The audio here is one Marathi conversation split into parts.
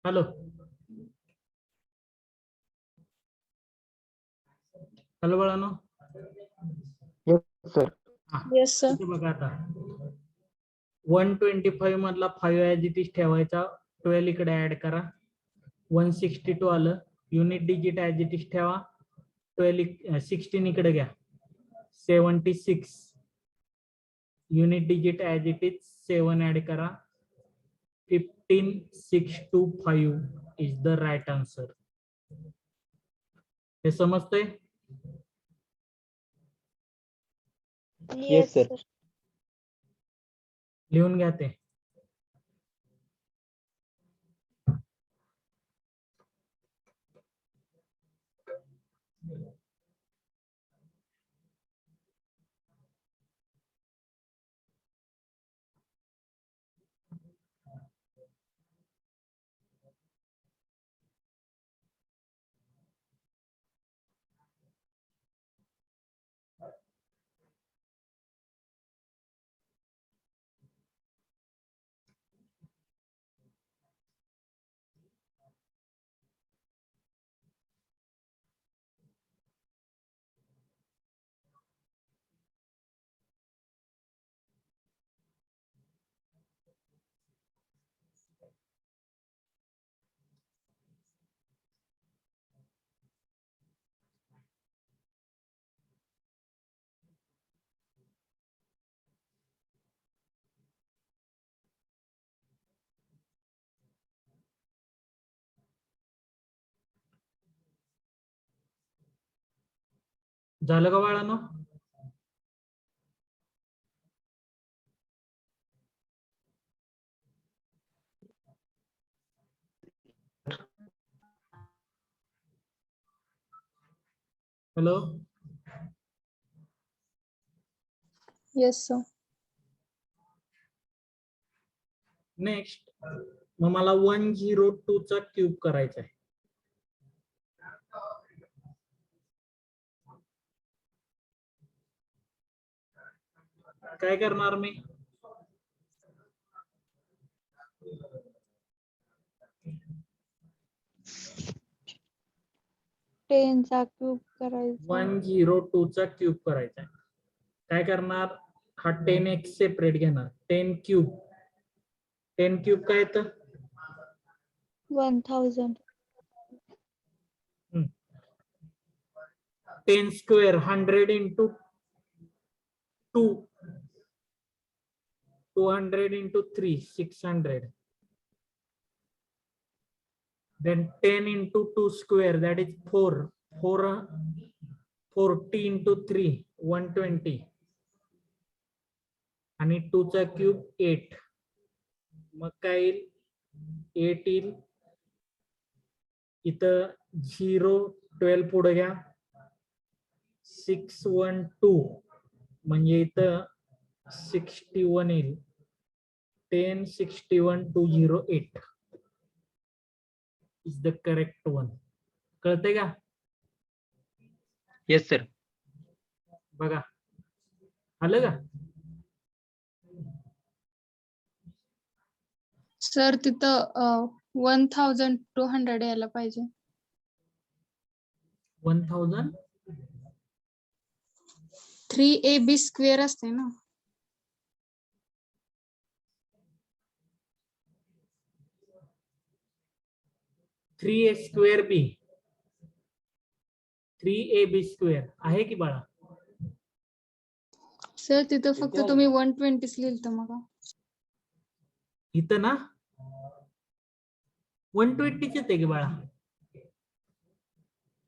हॅलो हॅलो बाळानो. Yes, sir. Yes, sir. इथे बघा आता 125 मधला 5 ऍज इट इज ठेवायचा, 12 इकडे ऍड करा, 162 आलं. Unit digit as it is ठेवा, 16 इकडे घ्या, 76. Unit digit as it is 7 add करा, 15625 इज द राईट आन्सर. हे समजतंय? Yes, sir. लिहून घ्या ते. झालं का बाळानो? Hello Yes, sir. नेक्स्ट, मग मला 102 चा क्यूब करायचा आहे. काय करणार मी? Ten चा क्यूब करायचा. 102 चा क्यूब करायचा आहे. काय करणार? हा 10x सेपरेट घेणार, 10 क्यूब. 10 क्यूब काय येतं? 1000. 10 square 100 into 2, 200 into 3, 600. Then 10 into 2 square, that is 4. 40 into 3, 120. आणि 2 चा क्यूब 8. मग काय येईल? 8 येईल. इथं 0, 12 पुढे घ्या, 612 म्हणजे इथं 61 येईल. 10, 61, 208 इज द करेक्ट वन. कळतंय का? Yes, sir. बघा आलं का? Sir, तिथं 1200 यायला पाहिजे. 1000 3ab स्क्वेअर असते ना. 3a स्क्वेअर बी, 3ab स्क्वेअर आहे की बाळा? सर तिथं फक्त तुम्ही 120 लिहिलं मग. इथं ना 120 च आहे की बाळा.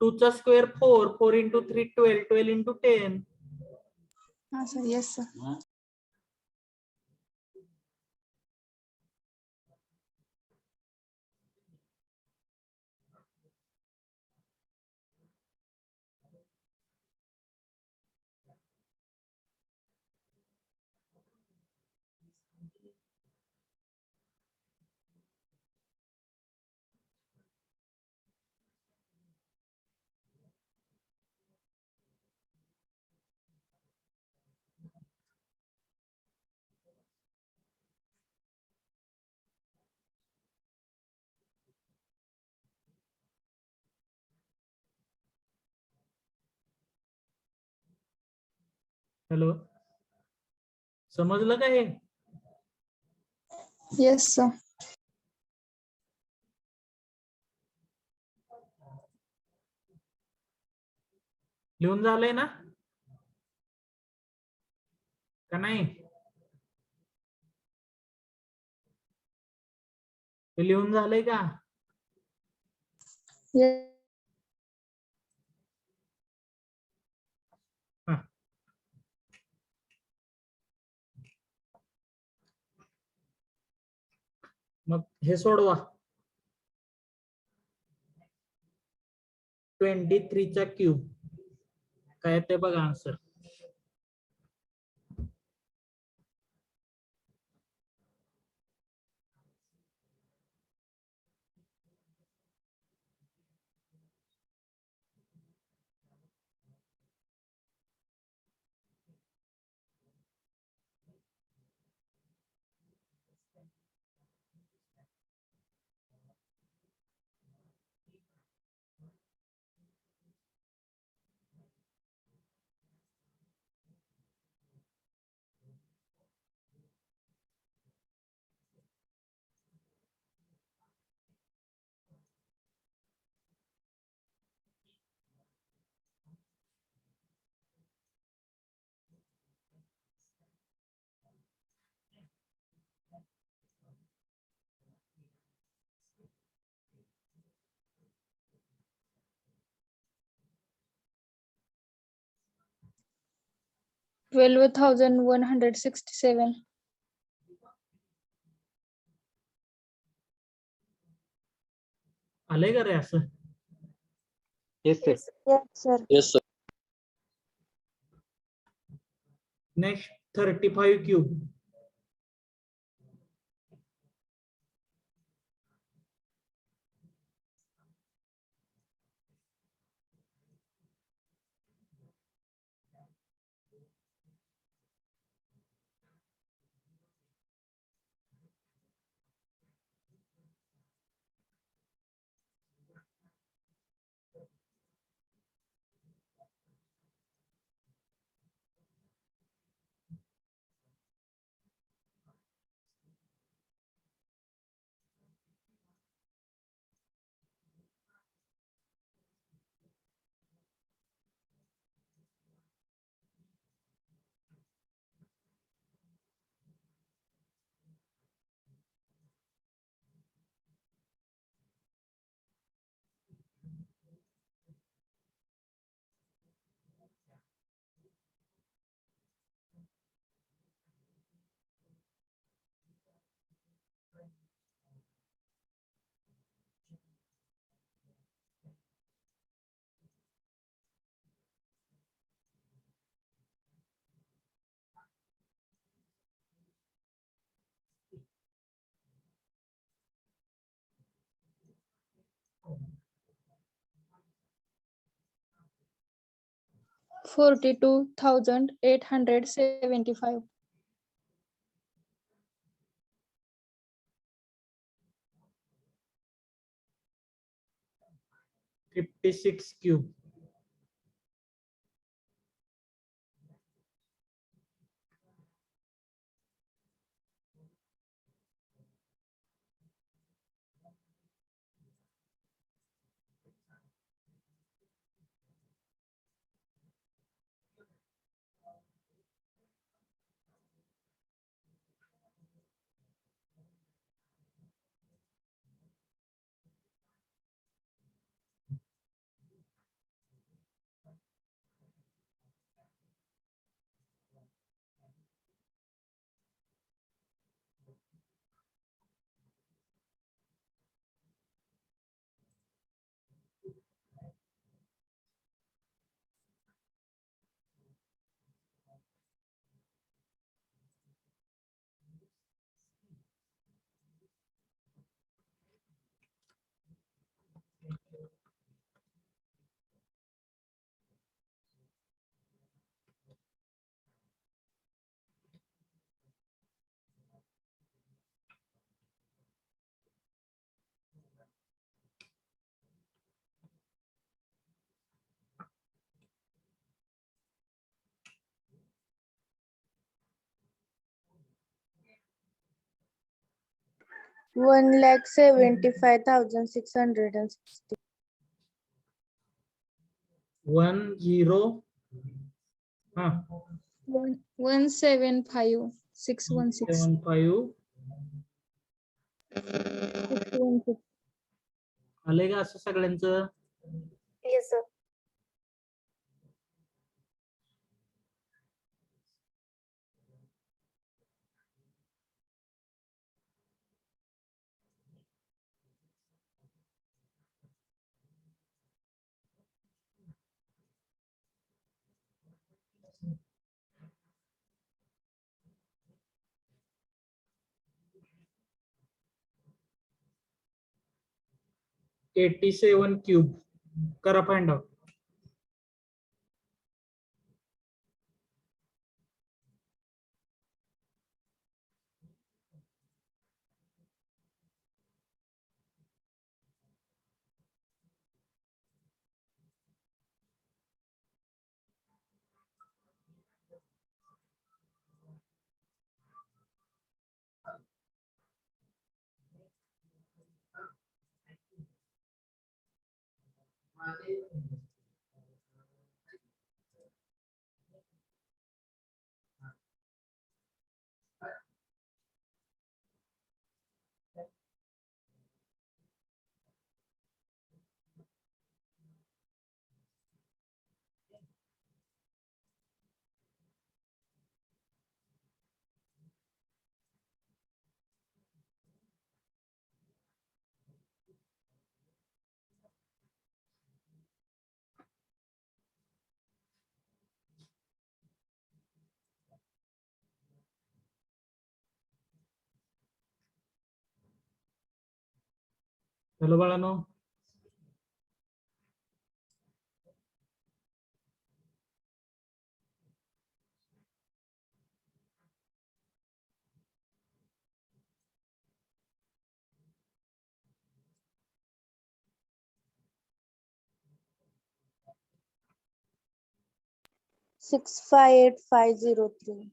2 चा स्क्वेअर 4, 4 इंटू 3 12, 12 इंटू 10. हा सर. Yes sir. हॅलो, समजलं का हे? Yes sir. लिहून झालंय ना का नाही? हे लिहून झालंय का? हा. मग हे सोडवा. 23 चा क्यूब काय ते बघा आन्सर. $12,167. आलंय का रे असं? Yes sir. Yes, sir. Next 35 cube. $42,875. 56 cube. 1,75,660. 10 हा 1,75,616. 75 आलंय का असं सगळ्यांचं? Yes, sir. $87 क्यूब करा फाइंड आउट. हॅलो बाळानो, Six five eight five zero three.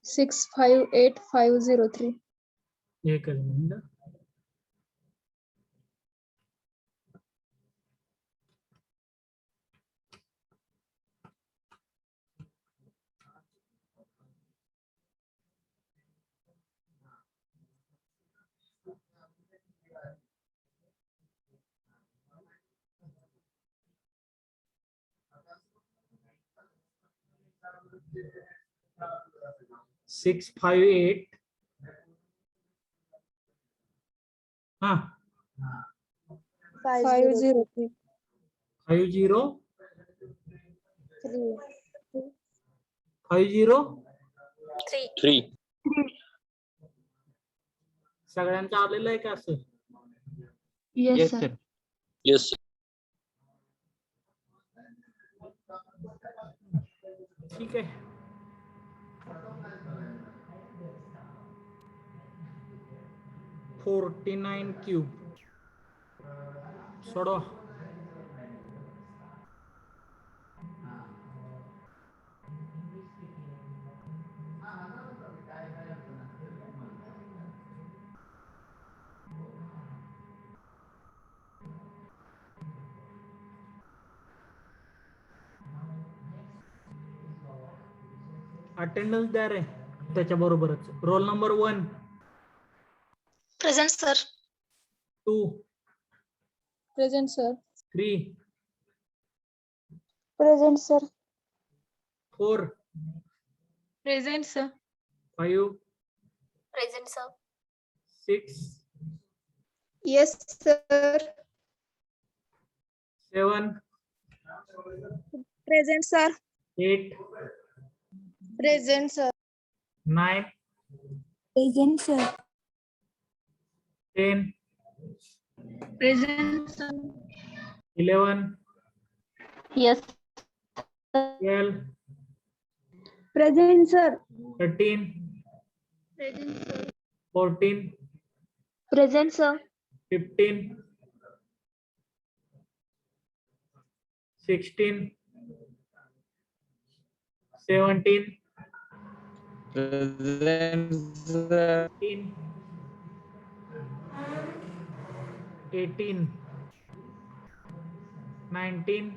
Six five eight five zero three. एकच मिनिट. सिक्स फाइव एट हा 503. 50 3. सगळ्यांचं आलेलं आहे का असं? Yes, sir. Yes, sir. ठीक आहे. 49 क्यूब सोडवा. अटेंडन्स द्या रे त्याच्या बरोबरच. Roll number 1, Present, sir. 2, Present, sir. 3, Present, sir. 4, Present, sir. 5, Present, sir. 6, Yes, sir. 7, Present, sir. 8, Present, sir. 9, Present, sir. 10, Present, sir. 11, Yes. 12, Present, sir. 13, Present, sir. 14, Present, sir. 15, 16, 17, Present, sir. 18, 18, 19,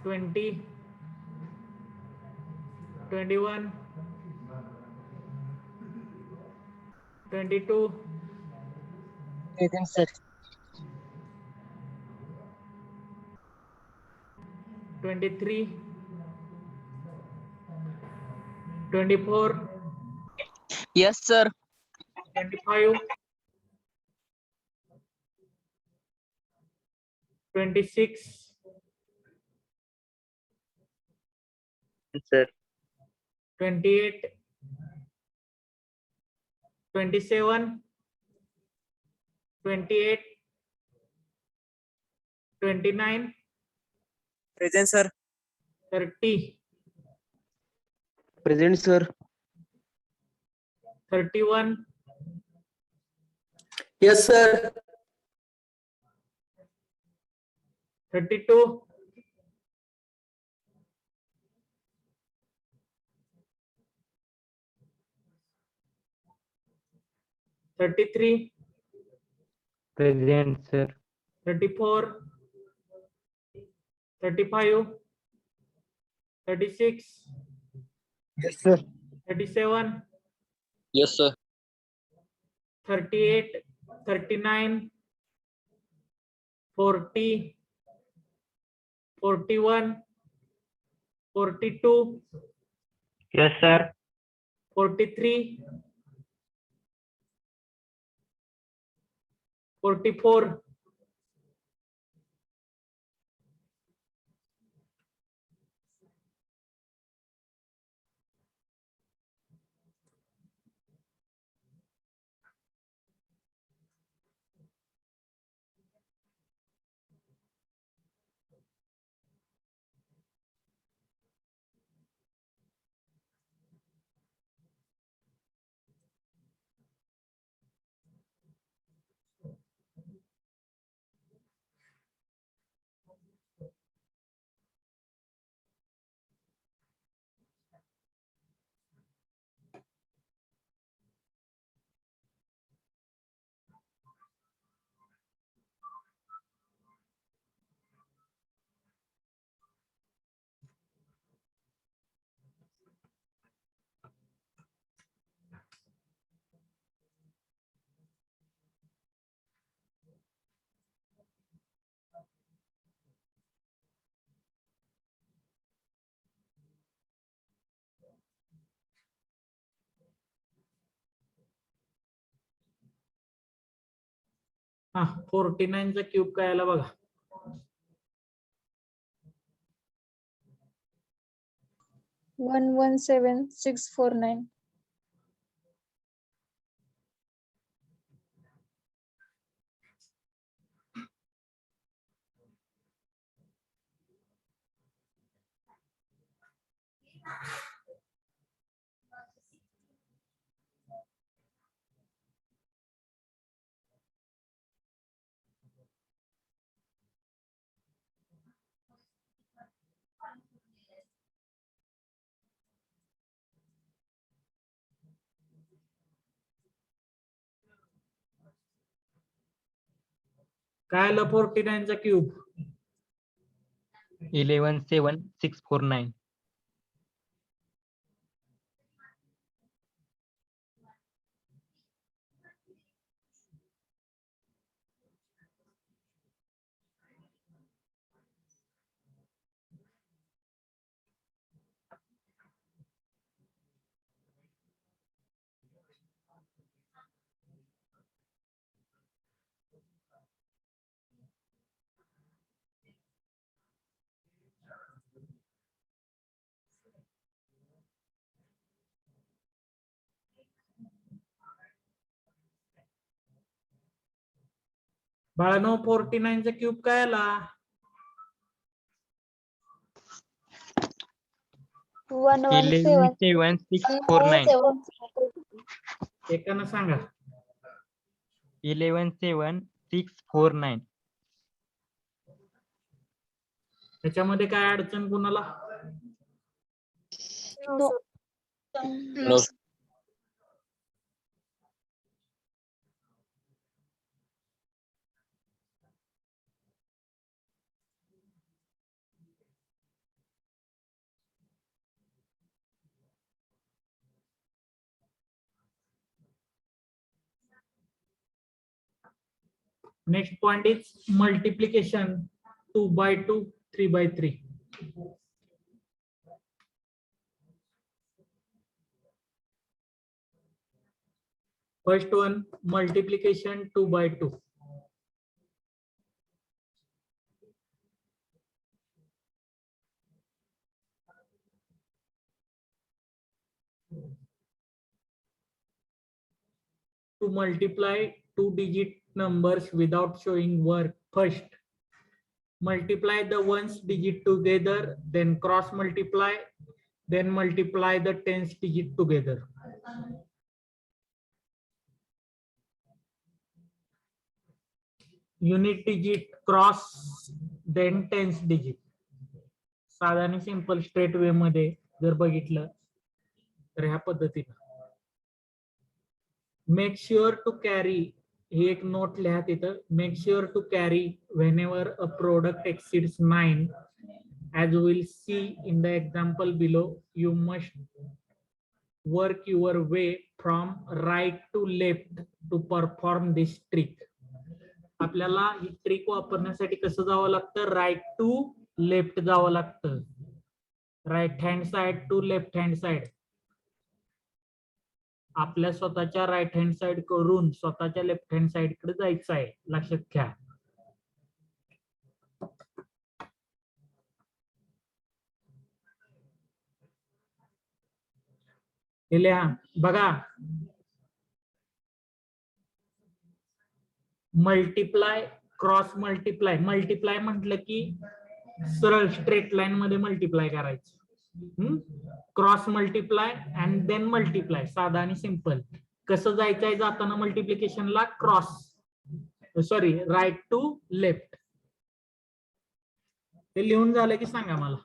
20, 21, 22, Present, sir. 23, 24, Yes, sir. 25, 26, Sir. 28, 27, 28, 29, Present, sir. 30, Present, sir. 31, Yes, sir. 32, 33, Present, sir. 34, 35, 36, Yes, sir. 37, Yes, sir. 38, 39, 40, 41, 42, Yes, sir. 43, 44, 49 चा क्यूब काय आला बघा. 117649. काय आलं 49 चा क्यूब? 117649. बाळानो 49 चा क्यूब काय आला? 117649. एकानं सांगा. 117649. त्याच्यामध्ये काय अडचण कुणाला? No. No. Next point is multiplication 2 by 2, 3 by 3. First one, multiplication 2 by 2. To multiply two-digit numbers without showing work, first multiply the ones digit together, then cross multiply, then multiply the tens digit together. Unit digit cross, then tens digit. साधा आणि सिंपल स्ट्रेट वे मध्ये जर बघितलं तर ह्या पद्धतीनं मेक शुअर टू कॅरी, ही एक नोट लिहा तिथं, make sure to carry whenever a product exceeds 9, as we will see in the example below, you must work your way from right to left to perform this trick. आपल्याला ही ट्रिक वापरण्यासाठी कसं जावं लागतं? राईट टू लेफ्ट जावं लागतं. Right hand side to left hand side. आपल्या स्वतःच्या राईट हँड साइड करून स्वतःच्या लेफ्ट हँड साइड कडे जायचं आहे, लक्षात घ्या. लिहा बघा, मल्टिप्लाय क्रॉस मल्टिप्लाय. मल्टिप्लाय म्हटलं की सरळ स्ट्रेट लाईन मध्ये मल्टिप्लाय करायचं. Cross multiply and then multiply, साधा आणि सिंपल. कसं जायचंय जाताना मल्टिप्लिकेशनला? Cross, sorry right to left. ते लिहून झालं की सांगा मला.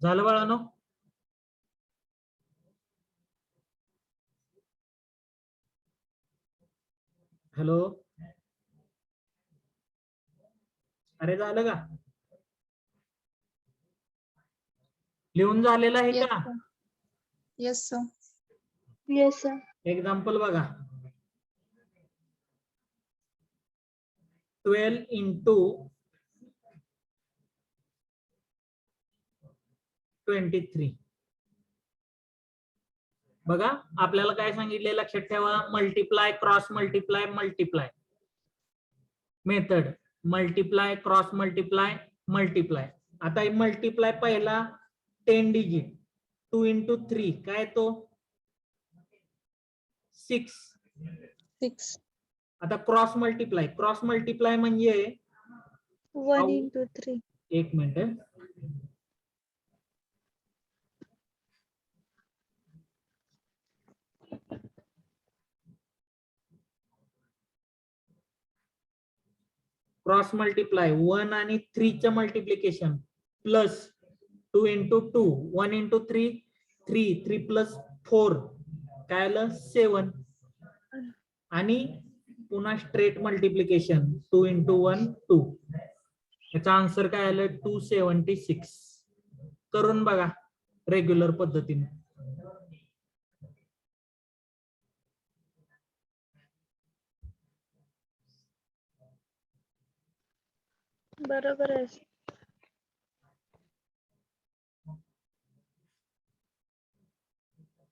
झालं बाळानो? हॅलो, अरे झालं का? लिहून झालेलं आहे Yes, का? sir. Yes, sir. Yes, sir. Example बघा, 12 into 23. बघा आपल्याला काय सांगितले लक्षात ठेवा, multiply cross multiply multiply method, multiply cross multiply multiply. आता मल्टिप्लाय पहिला 10 डिजिट, 2 into 3 काय तो 6. 6. आता क्रॉस मल्टिप्लाय म्हणजे 1 into 3. एक मिनिट, क्रॉस मल्टिप्लाय 1 आणि 3 चं multiplication plus 2 into 2, 1 into 3, 3, 3 plus 4 काय आलं 7, आणि पुन्हा स्ट्रेट मल्टिप्लिकेशन 2 into 1, 2. याचा आन्सर काय आलं 276. करून बघा रेग्युलर पद्धतीने. बरोबर आहे.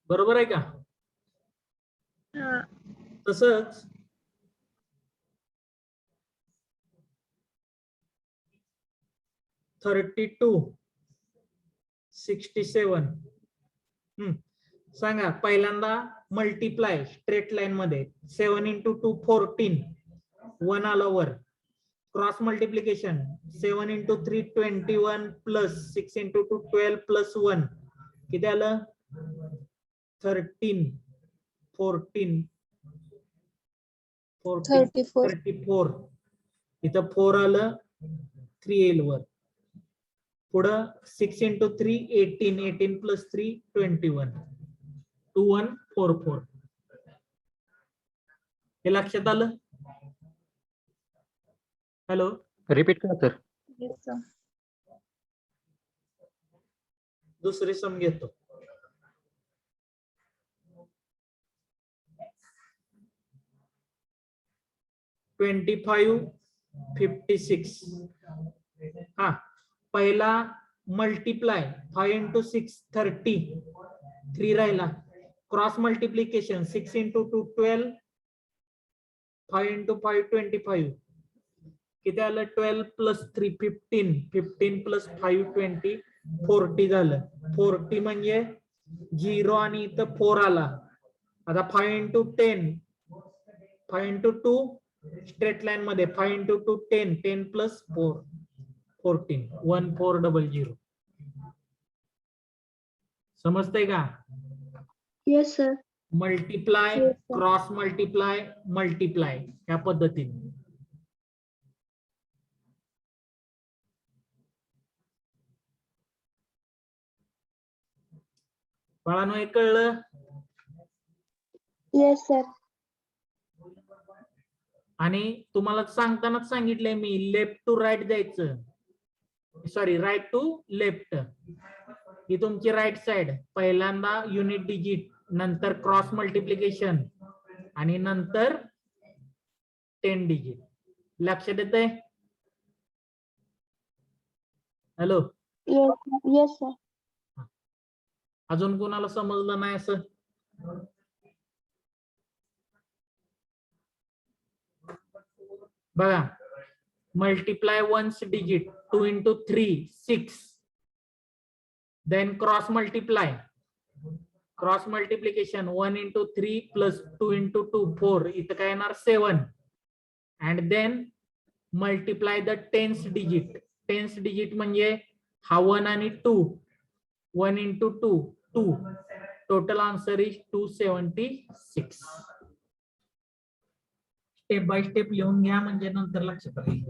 बरोबर आहे का? हा. तसंच 32 67. सांगा पहिल्यांदा मल्टिप्लाय स्ट्रेट लाईन मध्ये 7 into 2 14 1 आलं वर. Cross multiplication 7 into 3 21 plus 6 into 2 12 plus 1 किती आलं 13 14 14 34. 34. इथं 4 आलं 3 येईल वर. पुढं 6 into 3 18 18 प्लस 3 21 2144. हे लक्षात आलं? हॅलो, रिपीट करा सर. Yes, sir. दुसरी सम घेतो. $25 56. हा पहिला मल्टिप्लाय 5 into 6 30 3 राहिला. क्रॉस मल्टिप्लिकेशन 6 into 2 12 5 into 5 25 किती आलं 12 प्लस 3 15 15 प्लस 5 20 40 झालं. 40 म्हणजे 0 आणि इथं 4 आला. आता 5 into 10 5 into 2 स्ट्रेट लाईन मध्ये 5 into 2 10 10 प्लस 4 14 1400. समजतंय का? Yes, sir. Multiply Yes, sir. Cross multiply multiply या पद्धतीने. बाळांनो हे कळलं? Yes, sir. आणि तुम्हाला सांगतानाच सांगितलंय मी लेफ्ट टू राईट जायचं. Sorry right to left. ही तुमची राईट साइड. पहिल्यांदा युनिट डिजिट, नंतर क्रॉस मल्टिप्लिकेशन आणि नंतर 10 डिजिट. लक्षात येतंय? Hello, Yes, yes, sir. अजून कोणाला समजलं नाही असं? बघा multiply ones digit 2 into 3 6. Then cross multiply cross multiplication 1 into 3 plus 2 into 2 4. इथं काय येणार 7. And then multiply the tens digit. Tense digit म्हणजे हा 1 आणि 2. 1 into 2 2. Total answer is 276. Step by step लिहून घ्या म्हणजे नंतर लक्षात राहील.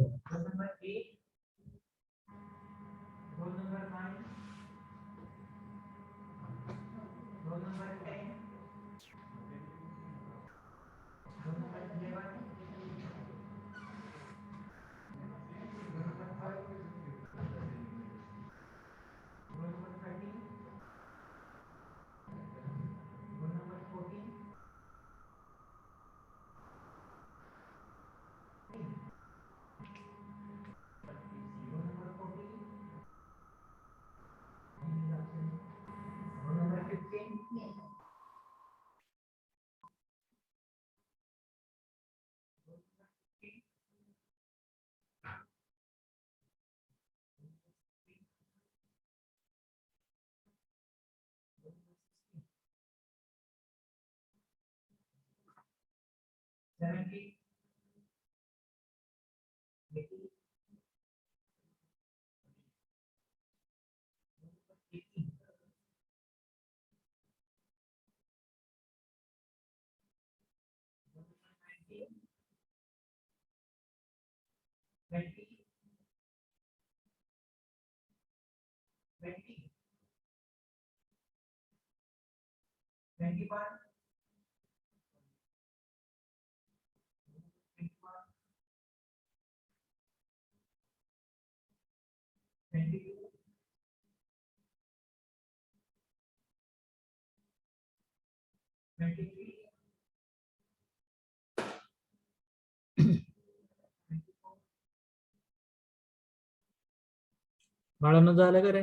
बाळांनो झालं का रे?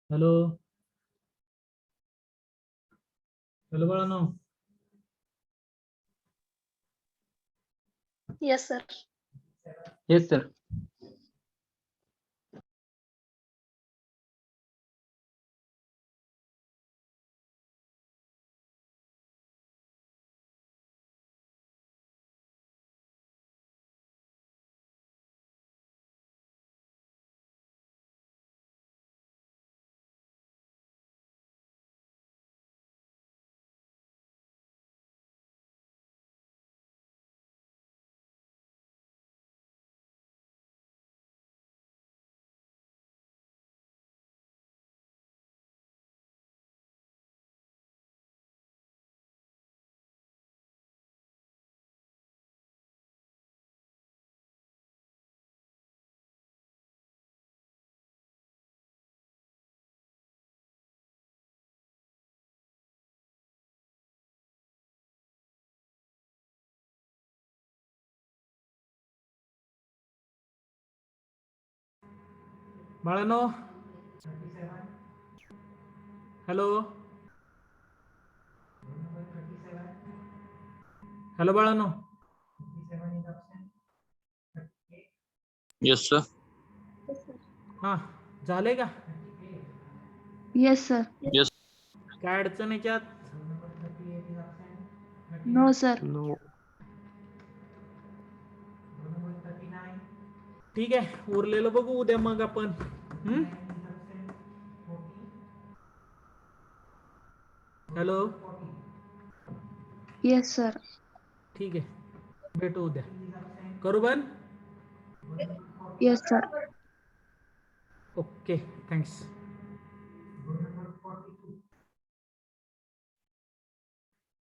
हॅलो हॅलो बाळांनो. Yes, sir. Yes, sir. बाळांनो, हॅलो हॅलो बाळांनो. Yes, sir. हा, झाले का? Yes, sir. Yes. काय अडचण याच्यात? No, sir. No. ठीक आहे, उरलेलं बघू उद्या मग आपण. Hello, Yes, sir. ठीक आहे, भेटू उद्या. करू बंद? Yes, sir. Okay, thanks.